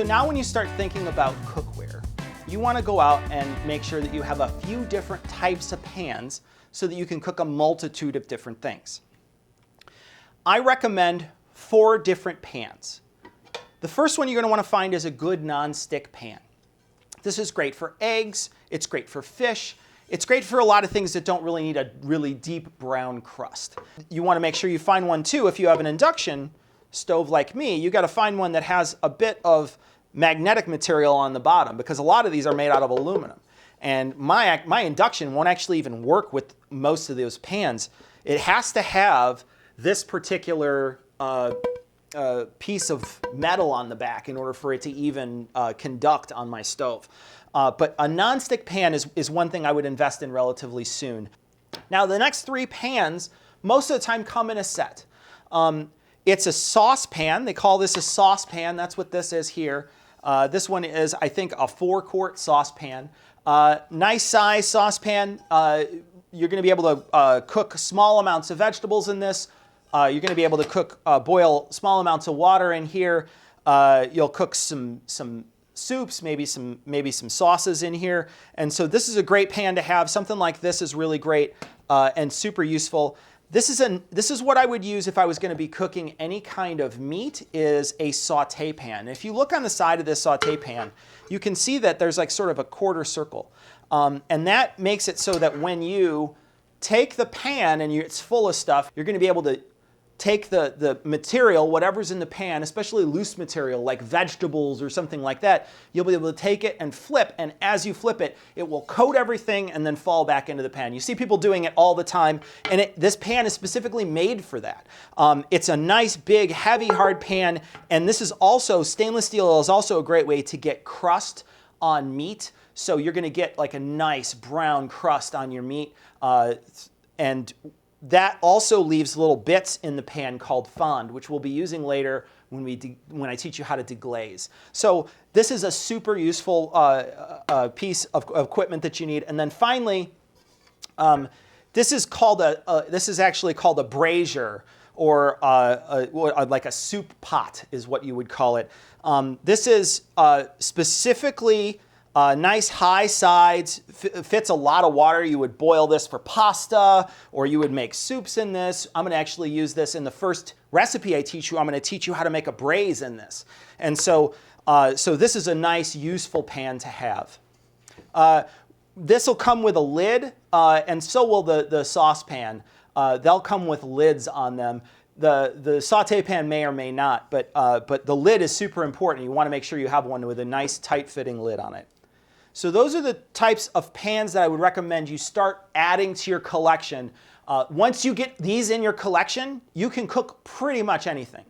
So now when you start thinking about cookware, you want to go out and make sure that you have a few different types of pans so that you can cook a multitude of different things. I recommend 4 different pans. The first one you're going to want to find is a good non-stick pan. This is great for eggs, it's great for fish, it's great for a lot of things that don't really need a really deep brown crust. You want to make sure you find one too, if you have an induction stove like me, you got to find one that has a bit of magnetic material on the bottom, because a lot of these are made out of aluminum. And my induction won't actually even work with most of those pans. It has to have this particular piece of metal on the back in order for it to even conduct on my stove. But a non-stick pan is one thing I would invest in relatively soon. Now the next 3 pans, most of the time come in a set. It's a saucepan. They call this a saucepan. That's what this is here. This one is, I think, a 4-quart saucepan. Nice size saucepan. You're going to be able to cook small amounts of vegetables in this. You're going to be able to boil small amounts of water in here. You'll cook some soups, maybe some sauces in here. And so this is a great pan to have. Something like this is really great and super useful. This is what I would use if I was going to be cooking any kind of meat, is a saute pan. If you look on the side of this saute pan, you can see that there's like sort of a quarter circle. And that makes it so that when you take the pan and it's full of stuff, you're going to be able to take the material, whatever's in the pan, especially loose material like vegetables or something like that, you'll be able to take it and flip, and as you flip it, it will coat everything and then fall back into the pan. You see people doing it all the time, and this pan is specifically made for that. It's a nice, big, heavy, hard pan, and this is also, stainless steel is also a great way to get crust on meat. So you're going to get like a nice brown crust on your meat, and that also leaves little bits in the pan called fond, which we'll be using later when I teach you how to deglaze. So this is a super useful piece of equipment that you need. And then finally, this is actually called a brazier, or like a soup pot is what you would call it. This is specifically nice high sides, fits a lot of water. You would boil this for pasta, or you would make soups in this. I'm going to actually use this in the first recipe I teach you. I'm going to teach you how to make a braise in this. And so this is a nice, useful pan to have. This will come with a lid, and so will the saucepan. They'll come with lids on them. The saute pan may or may not, but the lid is super important. You want to make sure you have one with a nice, tight-fitting lid on it. So those are the types of pans that I would recommend you start adding to your collection. Once you get these in your collection, you can cook pretty much anything.